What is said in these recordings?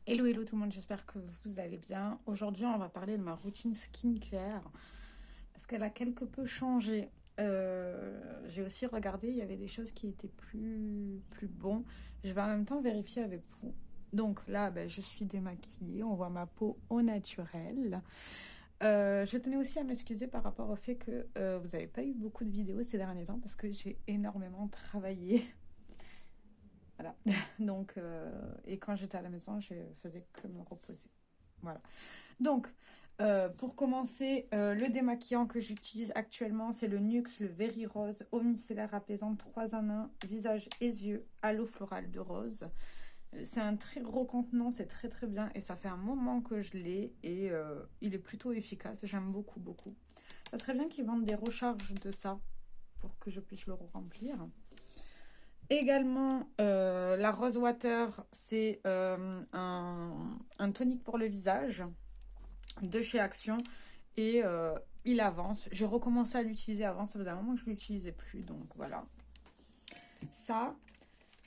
Hello, hello tout le monde, j'espère que vous allez bien. Aujourd'hui, on va parler de ma routine skincare parce qu'elle a quelque peu changé. J'ai aussi regardé, il y avait des choses qui étaient plus bons. Je vais en même temps vérifier avec vous. Donc là, ben, je suis démaquillée, on voit ma peau au naturel. Je tenais aussi à m'excuser par rapport au fait que vous n'avez pas eu beaucoup de vidéos ces derniers temps parce que j'ai énormément travaillé. Voilà. Donc, et quand j'étais à la maison, je faisais que me reposer. Voilà. Donc, pour commencer, le démaquillant que j'utilise actuellement, c'est le NYX, le Very Rose, eau micellaire apaisante 3 en 1, visage et yeux, à l'eau florale de rose. C'est un très gros contenant, c'est très très bien et ça fait un moment que je l'ai et il est plutôt efficace, j'aime beaucoup beaucoup. Ça serait bien qu'ils vendent des recharges de ça pour que je puisse le remplir. Également, la Rose Water, c'est un tonique pour le visage de chez Action et il avance. J'ai recommencé à l'utiliser avant, ça faisait un moment que je ne l'utilisais plus, donc voilà. Ça,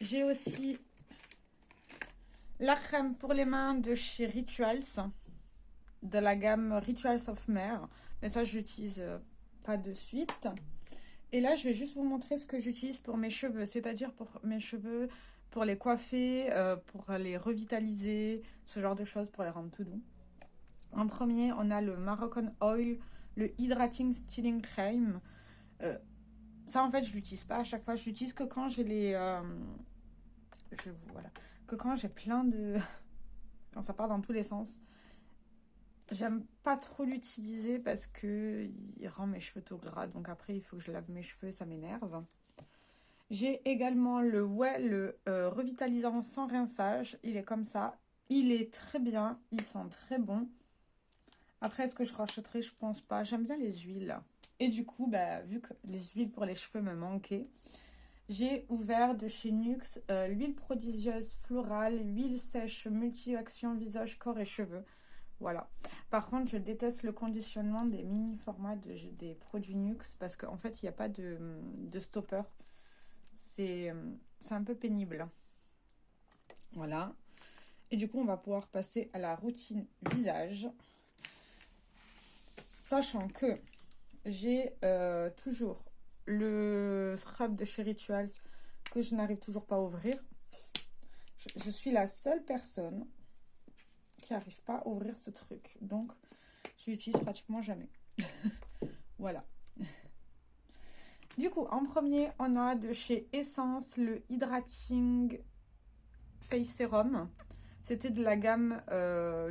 j'ai aussi la crème pour les mains de chez Rituals, de la gamme Rituals of Mer, mais ça, je l'utilise pas de suite. Et là, je vais juste vous montrer ce que j'utilise pour mes cheveux, c'est-à-dire pour mes cheveux, pour les coiffer, pour les revitaliser, ce genre de choses, pour les rendre tout doux. En premier, on a le Moroccan Oil, le Hydrating Styling Cream. Euh, Ça, en fait, je l'utilise pas à chaque fois. Je l'utilise que quand j'ai les... voilà. Que quand j'ai plein de... quand ça part dans tous les sens. J'aime pas trop l'utiliser parce que il rend mes cheveux tout gras. Donc après, il faut que je lave mes cheveux et ça m'énerve. J'ai également le le revitalisant sans rinçage. Il est comme ça. Il est très bien. Il sent très bon. Après, est-ce que je rachèterai? Je pense pas. J'aime bien les huiles. Et du coup, bah, vu que les huiles pour les cheveux me manquaient, j'ai ouvert de chez NYX l'huile prodigieuse florale, huile sèche multi-action visage, corps et cheveux. Voilà. Par contre, je déteste le conditionnement des mini formats des produits NYX parce qu'en fait, il n'y a pas de stopper. C'est un peu pénible. Voilà. Et du coup, on va pouvoir passer à la routine visage. Sachant que j'ai toujours le scrub de chez Rituals que je n'arrive toujours pas à ouvrir. Je suis la seule personne qui n'arrive pas à ouvrir ce truc. Donc, je l'utilise pratiquement jamais. Voilà. Du coup, en premier, on a de chez Essence le Hydrating Face Serum. C'était de la gamme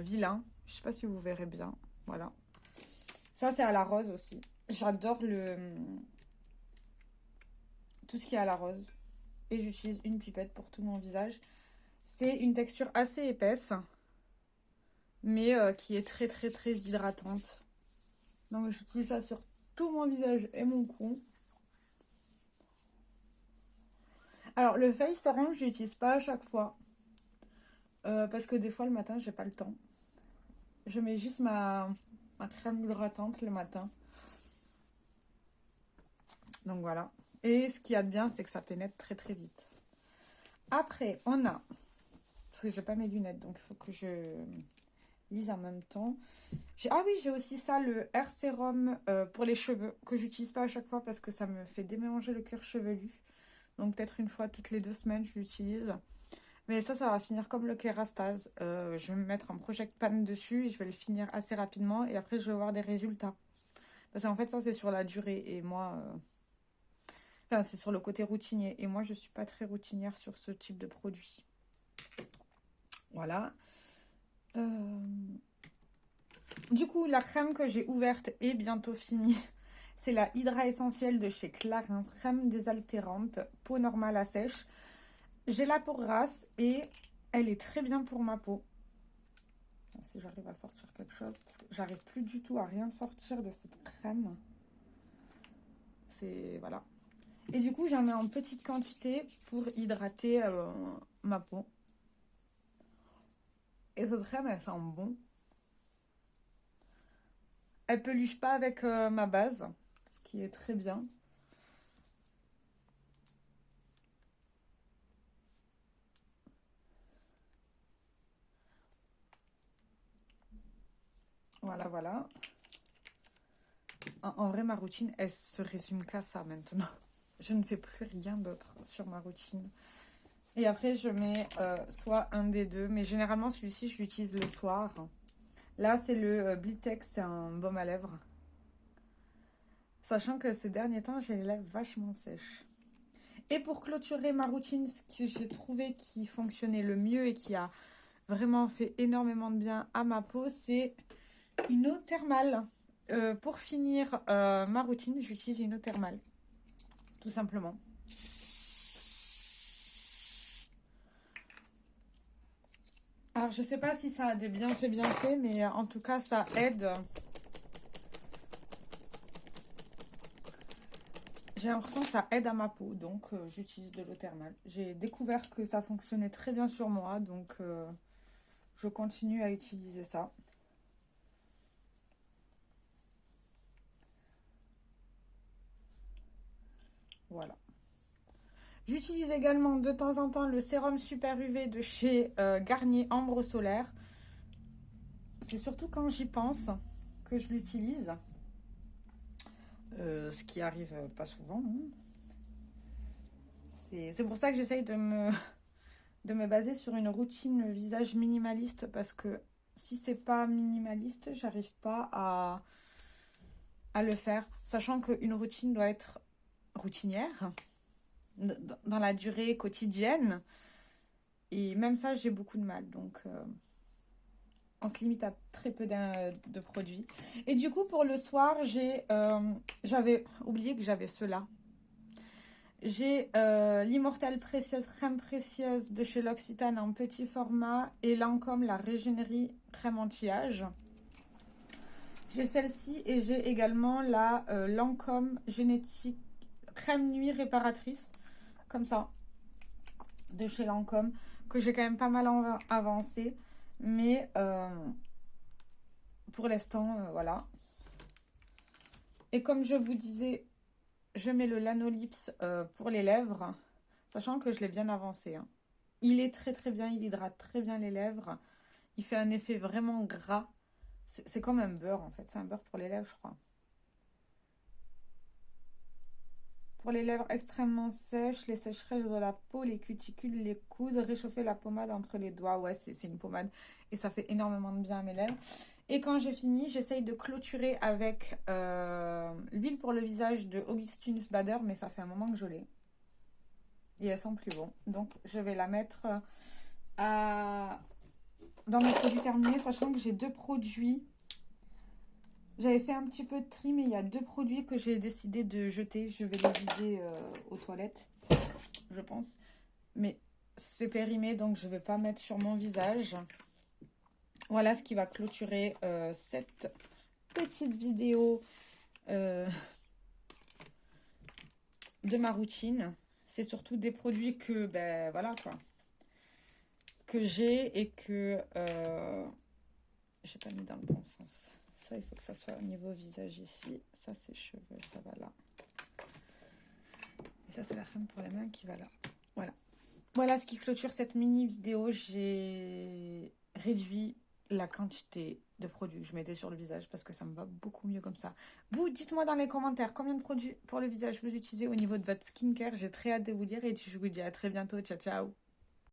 Vilain. Je sais pas si vous verrez bien. Voilà. Ça, c'est à la rose aussi. J'adore tout ce qui est à la rose. Et j'utilise une pipette pour tout mon visage. C'est une texture assez épaisse, mais qui est très très très hydratante. Donc j'utilise ça sur tout mon visage et mon cou. Alors le face serum, je l'utilise pas à chaque fois. Parce que des fois le matin, j'ai pas le temps. Je mets juste ma crème hydratante le matin. Donc voilà. Et ce qu'il y a de bien, c'est que ça pénètre très très vite. Après, on a... Parce que j'ai pas mes lunettes, donc il faut que je lise en même temps. Ah oui, j'ai aussi ça, le Hair Serum pour les cheveux, que j'utilise pas à chaque fois parce que ça me fait démélanger le cuir chevelu. Donc peut-être une fois toutes les 2 semaines, je l'utilise. Mais ça va finir comme le Kerastase. Je vais me mettre un Project Pan dessus et je vais le finir assez rapidement. Et après, je vais voir des résultats. Parce qu'en fait, ça, c'est sur la durée. Et moi... Enfin, c'est sur le côté routinier. Et moi, je suis pas très routinière sur ce type de produit. Voilà. Du coup, la crème que j'ai ouverte est bientôt finie. C'est la Hydra Essentielle de chez Clarins, crème désaltérante, peau normale à sèche. J'ai la peau grasse et elle est très bien pour ma peau. Si j'arrive à sortir quelque chose, parce que j'arrive plus du tout à rien sortir de cette crème. C'est... voilà. Et du coup, j'en mets en petite quantité pour hydrater ma peau. Et cette crème, elle sent bon. Elle peluche pas avec ma base, ce qui est très bien. Voilà, voilà. En vrai, ma routine, elle se résume qu'à ça maintenant. Je ne fais plus rien d'autre sur ma routine. Et après, je mets soit un des deux. Mais généralement, celui-ci, je l'utilise le soir. Là, c'est le Blitex, c'est un baume à lèvres. Sachant que ces derniers temps, j'ai les lèvres vachement sèches. Et pour clôturer ma routine, ce que j'ai trouvé qui fonctionnait le mieux et qui a vraiment fait énormément de bien à ma peau, c'est une eau thermale. Pour finir ma routine, j'utilise une eau thermale. Tout simplement. Alors, je sais pas si ça a des bienfaits, mais en tout cas, ça aide. J'ai l'impression que ça aide à ma peau, donc j'utilise de l'eau thermale. J'ai découvert que ça fonctionnait très bien sur moi, donc je continue à utiliser ça. Voilà. J'utilise également de temps en temps le sérum super UV de chez Garnier Ambre Solaire. C'est surtout quand j'y pense que je l'utilise. Ce qui arrive pas souvent. Hein. C'est pour ça que j'essaye de me baser sur une routine visage minimaliste parce que si c'est pas minimaliste, j'arrive pas à le faire. Sachant qu'une routine doit être routinière dans la durée quotidienne. Et même ça, j'ai beaucoup de mal. Donc, on se limite à très peu de produits. Et du coup, pour le soir, j'avais oublié que j'avais cela. J'ai l'Immortelle Précieuse Crème Précieuse de chez L'Occitane en petit format et Lancôme la Régénérie Crème Anti-Âge. J'ai celle-ci et j'ai également la Lancôme Génétique Crème Nuit Réparatrice, comme ça, de chez Lancôme, que j'ai quand même pas mal avancé. Mais pour l'instant, voilà. Et comme je vous disais, je mets le Lanolips pour les lèvres, sachant que je l'ai bien avancé. Hein. Il est très très bien, il hydrate très bien les lèvres. Il fait un effet vraiment gras. C'est comme un beurre en fait, c'est un beurre pour les lèvres je crois. Pour les lèvres extrêmement sèches, les sécheresses de la peau, les cuticules, les coudes, réchauffer la pommade entre les doigts. Ouais, c'est une pommade et ça fait énormément de bien à mes lèvres. Et quand j'ai fini, j'essaye de clôturer avec l'huile pour le visage de Augustinus Bader, mais ça fait un moment que je l'ai. Et elles sont plus bon. Donc, je vais la mettre dans mes produits terminés, sachant que j'ai deux produits. J'avais fait un petit peu de tri, mais il y a deux produits que j'ai décidé de jeter. Je vais les vider aux toilettes, je pense. Mais c'est périmé, donc je ne vais pas mettre sur mon visage. Voilà ce qui va clôturer cette petite vidéo de ma routine. C'est surtout des produits que, ben voilà quoi, que j'ai et que j'ai pas mis dans le bon sens. Ça, il faut que ça soit au niveau visage ici. Ça, c'est cheveux, ça va là. Et ça, c'est la crème pour les mains qui va là. Voilà. Voilà ce qui clôture cette mini vidéo. J'ai réduit la quantité de produits que je mettais sur le visage parce que ça me va beaucoup mieux comme ça. Vous, dites-moi dans les commentaires combien de produits pour le visage vous utilisez au niveau de votre skincare. J'ai très hâte de vous dire et je vous dis à très bientôt. Ciao, ciao.